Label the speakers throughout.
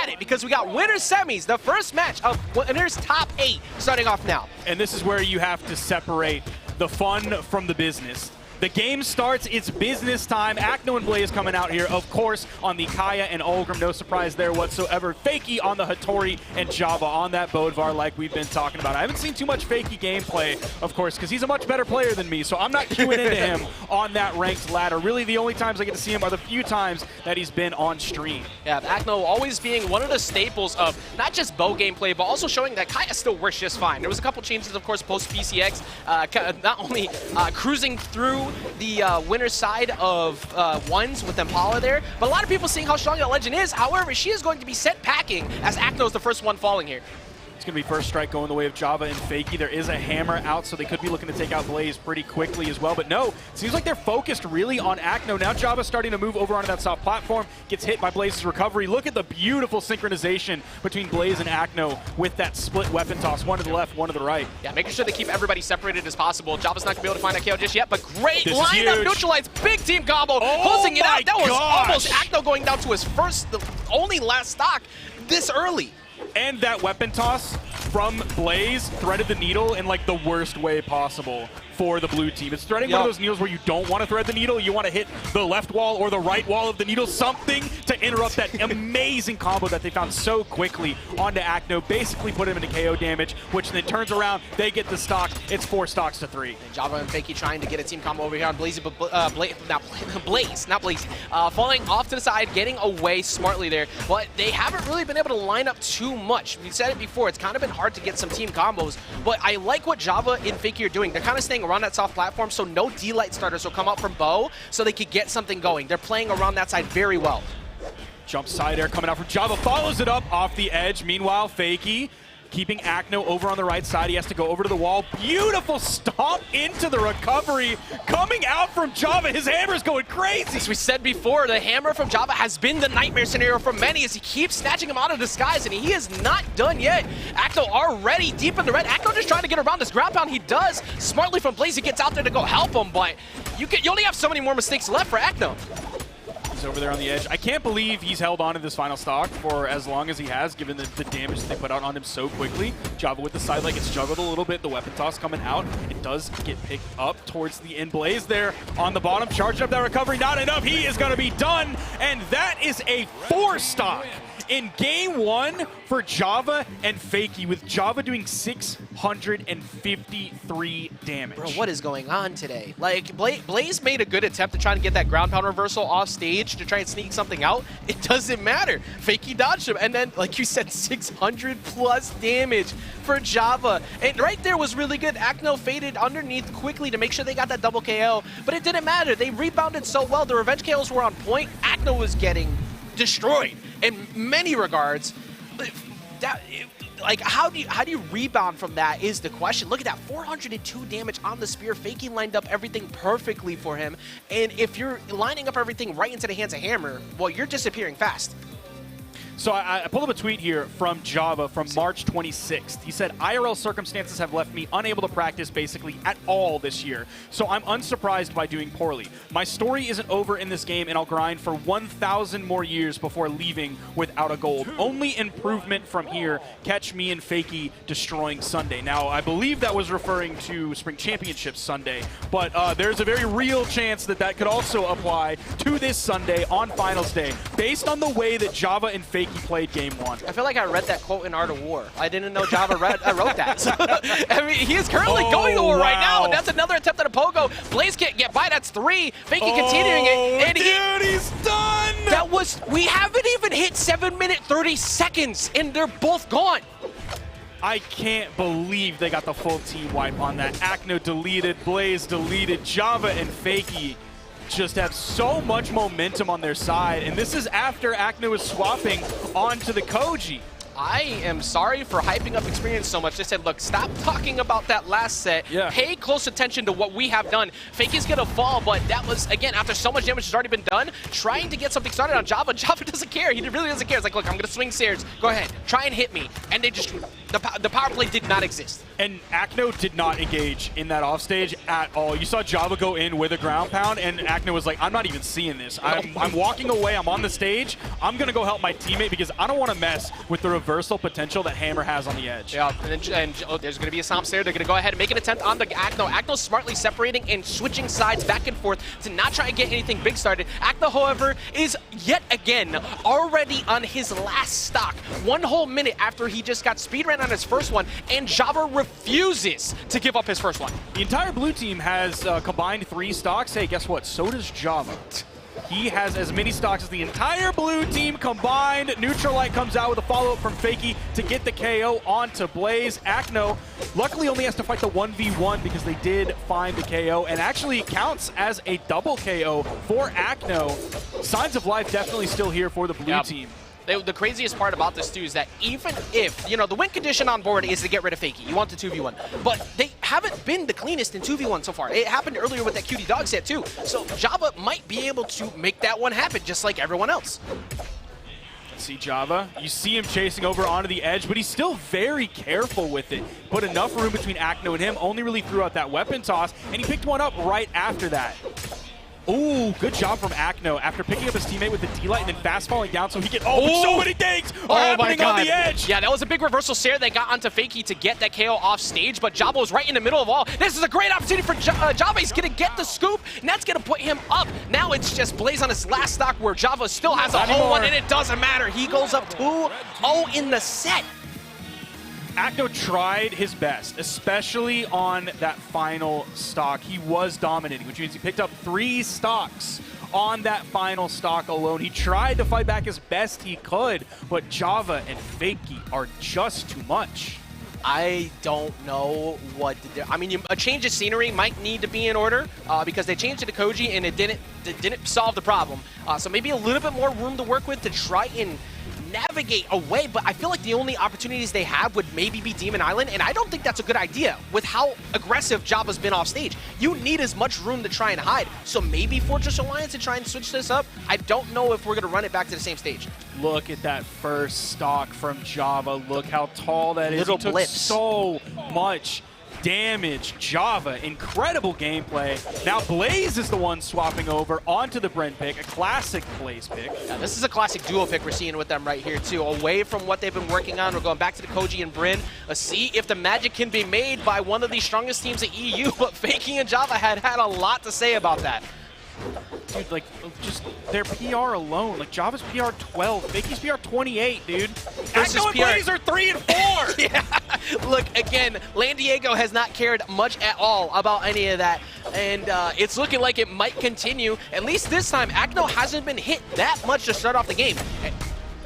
Speaker 1: at it because we got winners semis, the first match of winners top 8 starting off now.
Speaker 2: And this is where you have to separate the fun from the business. The game starts, it's business time. Acno and Blaze coming out here, of course, on the Kaya and Ulgrim. No surprise there whatsoever. Fakey on the Hattori and Java on that Bodvar like we've been talking about. I haven't seen too much Fakey gameplay, of course, because he's a much better player than me, so I'm not queuing into him on that ranked ladder. Really, the only times I get to see him are the few times that he's been on stream.
Speaker 1: Yeah, Acno always being one of the staples of not just bow gameplay, but also showing that Kaya still works just fine. There was a couple changes, of course, post-PCX, not only cruising through the winner's side of ones with Impala there, but a lot of people seeing how strong that legend is. However, she is going to be sent packing as Acno is the first one falling here.
Speaker 2: It's going to be first strike going the way of Java and Fakey. There is a hammer out, so they could be looking to take out Blaze pretty quickly as well. But no, it seems like they're focused really on Acno. Now Java's starting to move over onto that soft platform, gets hit by Blaze's recovery. Look at the beautiful synchronization between Blaze and Acno with that split weapon toss. One to the left, one to the right.
Speaker 1: Yeah, making sure they keep everybody separated as possible. Java's not going to be able to find that KO just yet, but great lineup, neutralized, big team combo, closing it out. That was almost Acno going down to his first, the only last stock this early.
Speaker 2: And that weapon toss from Blaze threaded the needle in like the worst way possible for the blue team. It's threading one of those needles where you don't want to thread the needle. You want to hit the left wall or the right wall of the needle, something to interrupt that amazing combo that they found so quickly onto Acno, basically put him into KO damage, which then turns around, they get the stock. It's 4 stocks to 3.
Speaker 1: And Java and Fakey trying to get a team combo over here on Blaze, but Blaze, not Blaze, falling off to the side, getting away smartly there, but they haven't really been able to line up too much. We said it before, it's kind of been hard to get some team combos, but I like what Java and Fakey are doing. They're kind of staying around that soft platform, so no D-Light starters will come out from Bow, so they could get something going. They're playing around that side very well.
Speaker 2: Jump side air coming out from Java, follows it up off the edge. Meanwhile, Fakey keeping Acno over on the right side. He has to go over to the wall. Beautiful stomp into the recovery coming out from Java. His hammer's going crazy.
Speaker 1: As we said before, the hammer from Java has been the nightmare scenario for many as he keeps snatching him out of disguise, and he is not done yet. Acno already deep in the red. Acno just trying to get around this ground pound. He does. Smartly from Blaze, he gets out there to go help him, but you only have so many more mistakes left for Acno.
Speaker 2: He's over there on the edge. I can't believe he's held on to this final stock for as long as he has, given the damage that they put out on him so quickly. Java with the side leg gets juggled a little bit. The weapon toss coming out. It does get picked up towards the end. Blaze there on the bottom, charging up that recovery. Not enough. He is going to be done. And that is a 4 stock in game 1 for Java and Fakey, with Java doing 653 damage.
Speaker 1: Bro, what is going on today? Like, Blaze made a good attempt to try to get that ground pound reversal off stage to try and sneak something out. It doesn't matter. Fakey dodged him, and then, like you said, 600 plus damage for Java. And right there was really good. Acno faded underneath quickly to make sure they got that double KO, but it didn't matter. They rebounded so well. The revenge KOs were on point. Acno was getting destroyed in many regards. Like, how do you rebound from that is the question. Look at that, 402 damage on the spear. Fakey lined up everything perfectly for him, and if you're lining up everything right into the hands of Hammer, well, you're disappearing fast.
Speaker 2: So I pulled up a tweet here from Java from March 26th. He said, IRL circumstances have left me unable to practice basically at all this year, so I'm unsurprised by doing poorly. My story isn't over in this game, and I'll grind for 1,000 more years before leaving without a gold. Only improvement from here. Catch me and Fakey destroying Sunday. Now, I believe that was referring to Spring Championships Sunday, but there's a very real chance that that could also apply to this Sunday on Finals Day, based on the way that Java and Fakey played game 1.
Speaker 1: I feel like I read that quote in Art of War. I didn't know Java wrote that. So, I mean, he is currently going to war right now. That's another attempt at a pogo. Blaze can't get by. That's 3. Fakey continuing it. And
Speaker 2: he's done!
Speaker 1: That was, we haven't even hit 7 minutes 30 seconds, and they're both gone.
Speaker 2: I can't believe they got the full team wipe on that. Acno deleted, Blaze deleted, Java and Fakey just have so much momentum on their side, and this is after Acno is swapping onto the Koji.
Speaker 1: I am sorry for hyping up Experience so much. They said, look, stop talking about that last set.
Speaker 2: Yeah.
Speaker 1: Pay close attention to what we have done. Fakey's going to fall, but that was, again, after so much damage has already been done, trying to get something started on Java. Java doesn't care. He really doesn't care. It's like, look, I'm going to swing stairs. Go ahead. Try and hit me. And they just, the power play did not exist.
Speaker 2: And Acno did not engage in that offstage at all. You saw Java go in with a ground pound, and Acno was like, I'm not even seeing this. I'm walking away. I'm on the stage. I'm going to go help my teammate because I don't want to mess with the reversal potential that Hammer has on the edge.
Speaker 1: Yeah, and there's going to be a stomp there. They're going to go ahead and make an attempt on the Acno. Acno's smartly separating and switching sides back and forth to not try and get anything big started. Acno, however, is yet again already on his last stock. 1 whole minute after he just got speedran on his first one, and Java refuses to give up his first one.
Speaker 2: The entire blue team has combined 3 stocks. Hey, guess what? So does Java. He has as many stocks as the entire blue team combined. Neutralite comes out with a follow-up from Fakey to get the KO onto Blaze. Acno luckily only has to fight the 1v1 because they did find the KO, and actually counts as a double KO for Acno. Signs of life definitely still here for the blue team.
Speaker 1: The craziest part about this, too, is that even if, you know, the win condition on board is to get rid of Fakey. You want the 2v1. But they haven't been the cleanest in 2v1 so far. It happened earlier with that QD dog set, too. So Java might be able to make that one happen, just like everyone else.
Speaker 2: See Java, you see him chasing over onto the edge, but he's still very careful with it. Put enough room between Acno and him, only really threw out that weapon toss, and he picked one up right after that. Ooh, good job from Acno after picking up his teammate with the D-Light and then fast falling down so he can, so many things are happening on the edge.
Speaker 1: Yeah, that was a big reversal snare they got onto Fakey to get that KO off stage, but Java was right in the middle of all. This is a great opportunity for Java. He's going to get the scoop, and that's going to put him up. Now it's just Blaze on his last stock where Java still has a whole one, and it doesn't matter. He goes up 2-0 in the set.
Speaker 2: Acno tried his best, especially on that final stock. He was dominating, which means he picked up 3 stocks on that final stock alone. He tried to fight back as best he could, but Java and Fakey are just too much.
Speaker 1: I don't know what to do. I mean, a change of scenery might need to be in order because they changed it to Koji and it didn't solve the problem. So maybe a little bit more room to work with to try and navigate away, but I feel like the only opportunities they have would maybe be Demon Island, and I don't think that's a good idea with how aggressive Java's been off stage. You need as much room to try and hide, so maybe Fortress Alliance to try and switch this up. I don't know if we're going to run it back to the same stage.
Speaker 2: Look at that first stock from Java. Look how tall that is.
Speaker 1: Little
Speaker 2: he took
Speaker 1: blips.
Speaker 2: So much damage. Java, incredible gameplay. Now Blaze is the one swapping over onto the Brent pick, a classic Blaze pick.
Speaker 1: Yeah, this is a classic duo pick we're seeing with them right here too. Away from what they've been working on, we're going back to the Koji and Bryn. Let's see if the magic can be made by one of the strongest teams at EU, but Fakey and Java had a lot to say about that.
Speaker 2: Dude, like, just their PR alone, like Java's PR 12, Fakey's PR 28, dude.
Speaker 1: Versus
Speaker 2: Acno and Blaze are 3 and 4.
Speaker 1: Yeah. Look, again, Lan Diego has not cared much at all about any of that, and it's looking like it might continue. At least this time, Acno hasn't been hit that much to start off the game.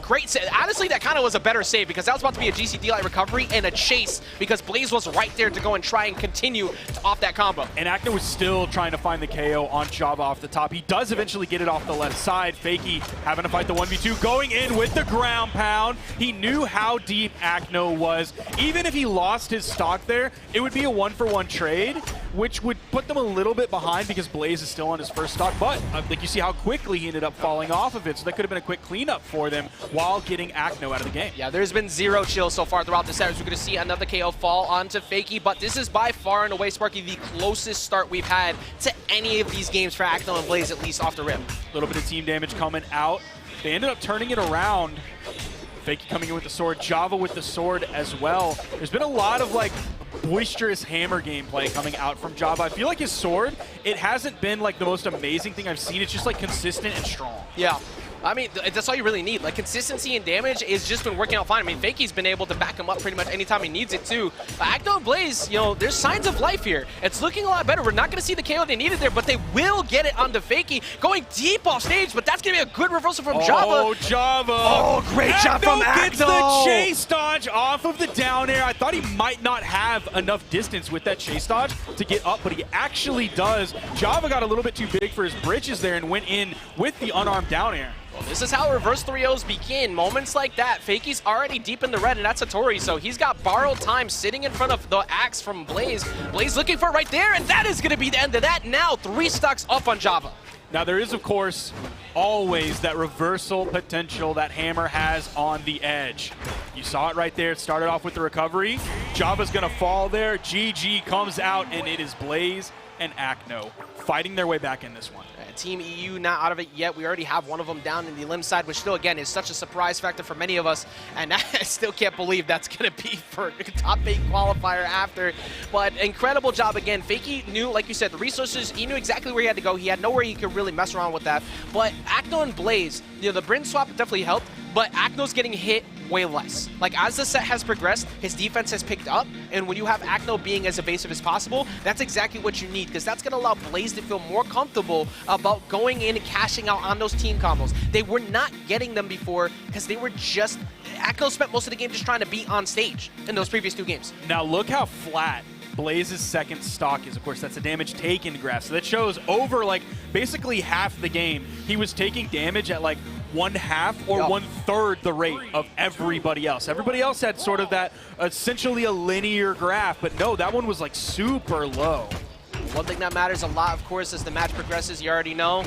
Speaker 1: Great save. Honestly, that kind of was a better save because that was about to be a GC D-Light recovery and a chase because Blaze was right there to go and try and continue off that combo.
Speaker 2: And Acno was still trying to find the KO on Java off the top. He does eventually get it off the left side. Fakey having to fight the 1v2, going in with the ground pound. He knew how deep Acno was. Even if he lost his stock there, it would be a 1-for-1 trade, which would put them a little bit behind because Blaze is still on his first stock. But like you see how quickly he ended up falling off of it, so that could have been a quick cleanup for them while getting Acno out of the game.
Speaker 1: Yeah, there's been 0 chill so far throughout the set. We're going to see another KO fall onto Fakey, but this is by far and away, Sparky, the closest start we've had to any of these games for Acno and Blaze, at least off the rim.
Speaker 2: A little bit of team damage coming out. They ended up turning it around. Fakey coming in with the sword, Java with the sword as well. There's been a lot of like boisterous hammer gameplay coming out from Java. I feel like his sword, it hasn't been like the most amazing thing I've seen. It's just like consistent and strong.
Speaker 1: Yeah. I mean, that's all you really need. Like, consistency and damage has just been working out fine. I mean, Fakey's been able to back him up pretty much anytime he needs it, too. Acno and Blaze, you know, there's signs of life here. It's looking a lot better. We're not going to see the KO they needed there, but they will get it onto Fakey, going deep off stage, but that's going to be a good reversal from Java.
Speaker 2: Oh, Java.
Speaker 1: Oh, great job from Acno.
Speaker 2: Gets the chase dodge off of the down air. I thought he might not have enough distance with that chase dodge to get up, but he actually does. Java got a little bit too big for his britches there and went in with the unarmed down air.
Speaker 1: This is how reverse 3-0s begin. Moments like that. Fakey's already deep in the red, and that's Satori, so he's got borrowed time sitting in front of the axe from Blaze. Blaze looking for it right there, and that is going to be the end of that. Now 3 stocks up on Java.
Speaker 2: Now there is, of course, always that reversal potential that Hammer has on the edge. You saw it right there. It started off with the recovery. Java's going to fall there. GG comes out, and it is Blaze and Acno fighting their way back in this one.
Speaker 1: Team EU not out of it yet. We already have one of them down in the limb side, which still, again, is such a surprise factor for many of us. And I still can't believe that's going to be for a top 8 qualifier after. But incredible job again. Fakey knew, like you said, the resources, he knew exactly where he had to go. He had nowhere he could really mess around with that. But Acno and Blaze, you know, the Bryn swap definitely helped, but Acno's getting hit way less. Like, as the set has progressed, his defense has picked up, and when you have Acno being as evasive as possible, that's exactly what you need, because that's going to allow Blaze to feel more comfortable about going in and cashing out on those team combos. They were not getting them before, because they were just... Acno spent most of the game just trying to be on stage in those previous 2 games.
Speaker 2: Now look how flat Blaze's second stock is. Of course, that's a damage taken graph, so that shows over, like, basically half the game, he was taking damage at, like, 1/2 or 1/3 the rate of everybody else. Everybody else had sort of that essentially a linear graph, but no, that one was like super low.
Speaker 1: One thing that matters a lot, of course, as the match progresses, you already know,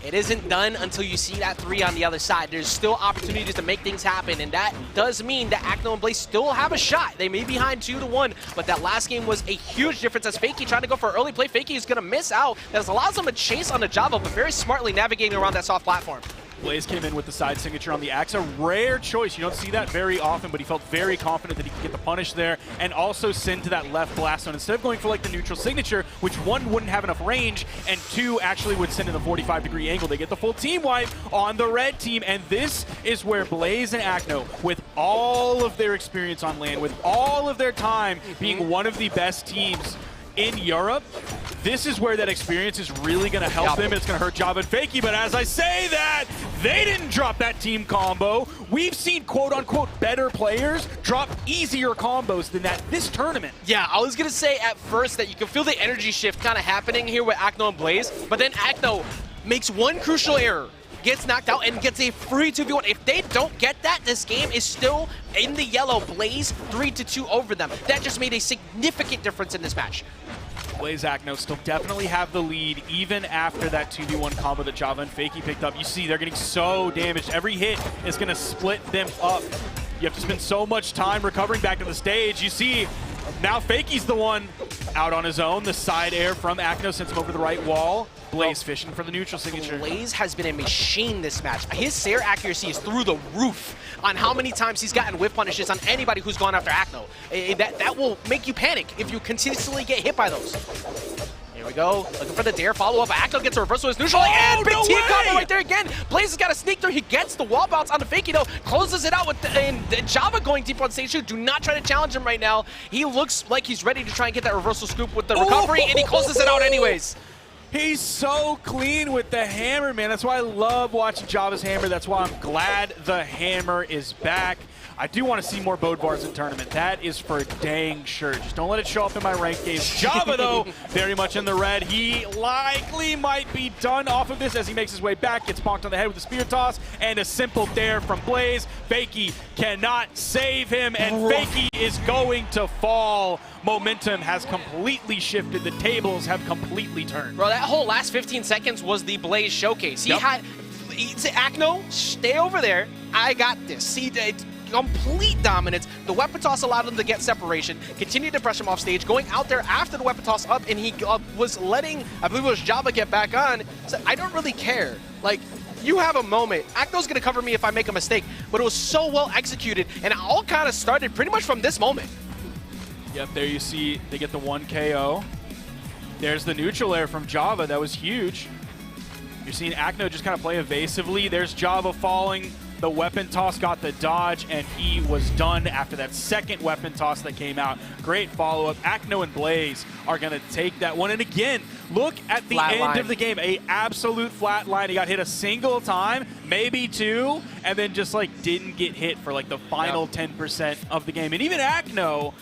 Speaker 1: it isn't done until you see that 3 on the other side. There's still opportunities to make things happen, and that does mean that Acno and Blaze still have a shot. They may be behind 2-1, but that last game was a huge difference as Fakey trying to go for early play. Fakey is going to miss out. That allows him to chase on the Java, but very smartly navigating around that soft platform.
Speaker 2: Blaze came in with the side signature on the axe, a rare choice. You don't see that very often, but he felt very confident that he could get the punish there and also send to that left blast zone. Instead of going for like the neutral signature, which 1 wouldn't have enough range, and 2 actually would send in the 45-degree angle. They get the full team wipe on the red team, and this is where Blaze and Acno, with all of their experience on LAN, with all of their time being one of the best teams in Europe, this is where that experience is really going to help them, and it's going to hurt Java and Fakey. But as I say that, they didn't drop that team combo. We've seen quote-unquote better players drop easier combos than that this tournament.
Speaker 1: Yeah, I was going to say at first that you can feel the energy shift kind of happening here with Acno and Blaze, but then Acno makes one crucial error, gets knocked out, and gets a free 2v1. If they don't get that, this game is still in the yellow. Blaze 3-2 over them. That just made a significant difference in this match.
Speaker 2: Blaze Acno still definitely have the lead even after that 2v1 combo that Java and Fakey picked up. You see they're getting so damaged. Every hit is going to split them up. You have to spend so much time recovering back to the stage. You see now Fakey's the one out on his own. The side air from Acno sends him over the right wall. Blaze fishing for the neutral signature.
Speaker 1: Blaze has been a machine this match. His Sair accuracy is through the roof on how many times he's gotten whiff punishes on anybody who's gone after Acno. That will make you panic if you consistently get hit by those. Here we go, looking for the dare follow-up. Acno gets a reversal, his neutral, and big team combo right there again. Blaze has got to sneak through. He gets the wall bounce on the Fakey though, closes it out with the Java going deep on stage 2. Do not try to challenge him right now. He looks like he's ready to try and get that reversal scoop with the recovery, and he closes it out anyways.
Speaker 2: He's so clean with the hammer, man. That's why I love watching Java's hammer. That's why I'm glad the hammer is back. I do want to see more Bodvars in tournament. That is for dang sure. Just don't let it show up in my ranked games. Java, though, very much in the red. He likely might be done off of this as he makes his way back. Gets bonked on the head with a spear toss and a simple dare from Blaze. Fakey cannot save him, and Fakey is going to fall. Momentum has completely shifted. The tables have completely turned.
Speaker 1: Bro, that whole last 15 seconds was the Blaze showcase. He had Acno, stay over there. I got this. He did complete dominance. The weapon toss allowed him to get separation, continued to pressure him off stage, going out there after the weapon toss up, and he was letting, I believe it was Java, get back on. So I don't really care. Like, you have a moment. Acno's going to cover me if I make a mistake, but it was so well executed, and it all kind of started pretty much from this moment.
Speaker 2: Yep, there you see they get the 1 KO. There's the neutral air from Java. That was huge. You're seeing Acno just kind of play evasively. There's Java falling. The weapon toss got the dodge, and he was done after that second weapon toss that came out. Great follow-up. Acno and Blaze are going to take that one. And again, look at the end of the game. A absolute flat line. He got hit a single time, maybe 2, and then just like didn't get hit for like the final 10% of the game. And even Acno,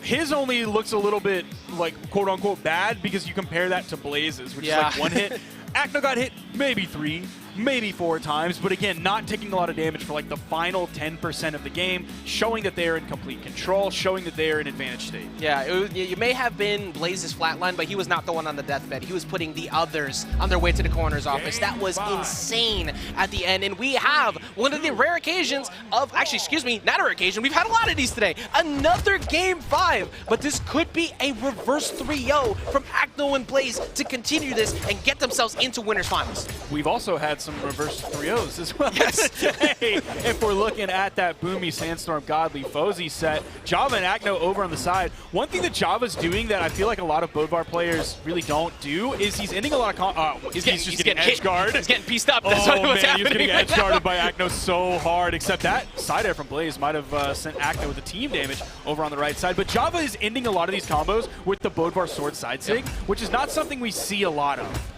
Speaker 2: his only looks a little bit like quote-unquote bad because you compare that to Blaze's, which is like 1 hit. Acno got hit maybe 3. maybe 4 times, but again, not taking a lot of damage for like the final 10% of the game, showing that they're in complete control, showing that they're in advantage state.
Speaker 1: Yeah, it may have been Blaze's flatline, but he was not the one on the deathbed. He was putting the others on their way to the corner's office. That was insane at the end, and we have one of the rare occasions of, actually, excuse me, not a rare occasion, we've had a lot of these today. Another Game 5, but this could be a reverse 3-0 from Acno and Blaze to continue this and get themselves into winners finals.
Speaker 2: We've also had some reverse 3-0s as well.
Speaker 1: Yes.
Speaker 2: Today. If we're looking at that Boomy, Sandstorm, Godly, Fozy set, Java and Acno over on the side. One thing that Java's doing that I feel like a lot of Bodvar players really don't do is he's ending a lot of he's just getting edge guard.
Speaker 1: He's getting pieced up. That's
Speaker 2: oh
Speaker 1: what's
Speaker 2: man,
Speaker 1: happening.
Speaker 2: He's getting edge guarded by Acno so hard, except that side air from Blaze might have sent Acno with the team damage over on the right side. But Java is ending a lot of these combos with the Bodvar sword side sig, which is not something we see a lot of.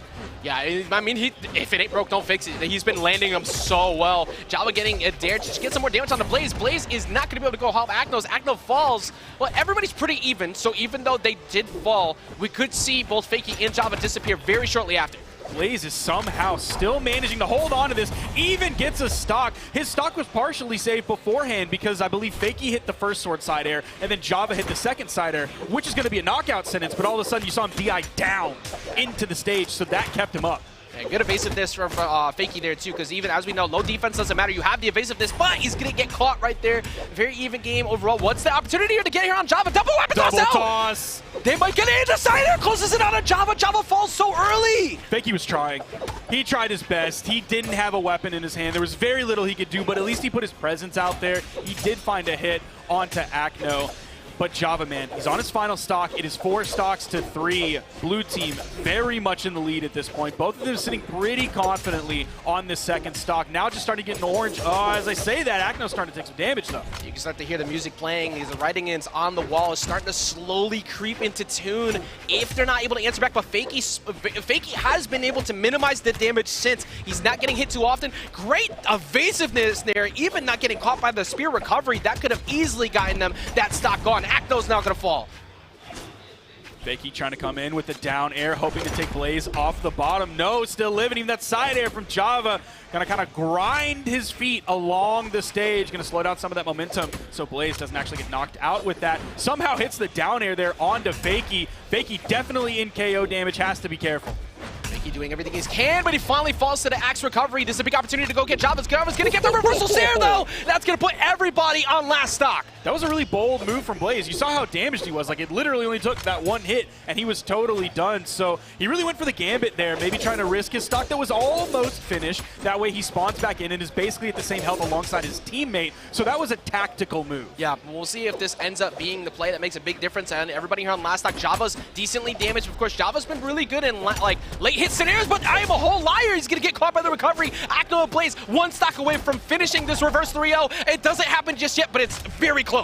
Speaker 1: Yeah, I mean, if it ain't broke, don't fix it. He's been landing them so well. Java getting a dare to get some more damage on the Blaze. Blaze is not going to be able to go help Acno's. Acno falls. Well, everybody's pretty even, so even though they did fall, we could see both Fakey and Java disappear very shortly after.
Speaker 2: Blaze is somehow still managing to hold on to this, even gets a stock. His stock was partially saved beforehand because I believe Fakey hit the first sword side air, and then Java hit the second side air, which is going to be a knockout sentence, but all of a sudden you saw him DI down into the stage, so that kept him up.
Speaker 1: And good evasiveness from Fakey there too, because even as we know, low defense doesn't matter. You have the evasiveness, but he's going to get caught right there. Very even game overall. What's the opportunity here to get here on Java? Double weapon toss out!
Speaker 2: Toss!
Speaker 1: They might get it. The side air closes it out on Java. Java falls so early.
Speaker 2: Fakey was trying. He tried his best. He didn't have a weapon in his hand. There was very little he could do, but at least he put his presence out there. He did find a hit onto Acno. But Java, man, he's on his final stock. It is 4 stocks to 3. Blue team very much in the lead at this point. Both of them sitting pretty confidently on this second stock. Now just starting to get an orange. As I say that, Acno's starting to take some damage, though.
Speaker 1: You can start to hear the music playing. These writing ins on the wall is starting to slowly creep into tune if they're not able to answer back. But Fakey has been able to minimize the damage since. He's not getting hit too often. Great evasiveness there, even not getting caught by the spear recovery. That could have easily gotten them that stock gone. Acno's now gonna fall.
Speaker 2: Fakey trying to come in with the down air, hoping to take Blaze off the bottom. No, still living. Even that side air from Java. Gonna kind of grind his feet along the stage. Gonna slow down some of that momentum so Blaze doesn't actually get knocked out with that. Somehow hits the down air there onto Fakey. Fakey definitely in KO damage, has to be careful.
Speaker 1: Fakey doing everything he can, but he finally falls to the axe recovery. This is a big opportunity to go get Java's. Java's gonna get the reversal snare though. That's gonna put everybody on last stock.
Speaker 2: That was a really bold move from Blaze. You saw how damaged he was. Like, it literally only took that one hit, and he was totally done. So he really went for the gambit there, maybe trying to risk his stock that was almost finished. That way he spawns back in and is basically at the same health alongside his teammate. So that was a tactical move.
Speaker 1: Yeah, we'll see if this ends up being the play that makes a big difference. And everybody here on last stock, Java's decently damaged. Of course, Java's been really good in like late hit scenarios, but I am a whole liar. He's gonna get caught by the recovery. Acno and Blaze 1 stock away from finishing this reverse 3-0. It doesn't happen just yet, but it's very close.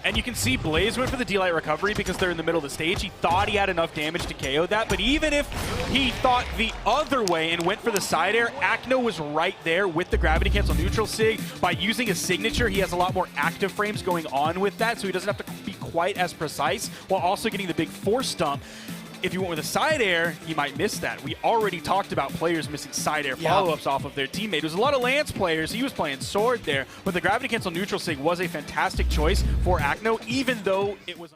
Speaker 2: And you can see Blaze went for the D-Light recovery because they're in the middle of the stage. He thought he had enough damage to KO that, but even if he thought the other way and went for the side air, Acno was right there with the gravity cancel neutral sig. By using a signature, he has a lot more active frames going on with that, so he doesn't have to be quite as precise while also getting the big force dump. If you went with a side air, you might miss that. We already talked about players missing side air follow-ups off of their teammate. There's a lot of Lance players. He was playing sword there, but the gravity cancel neutral sig was a fantastic choice for Acno, even though it was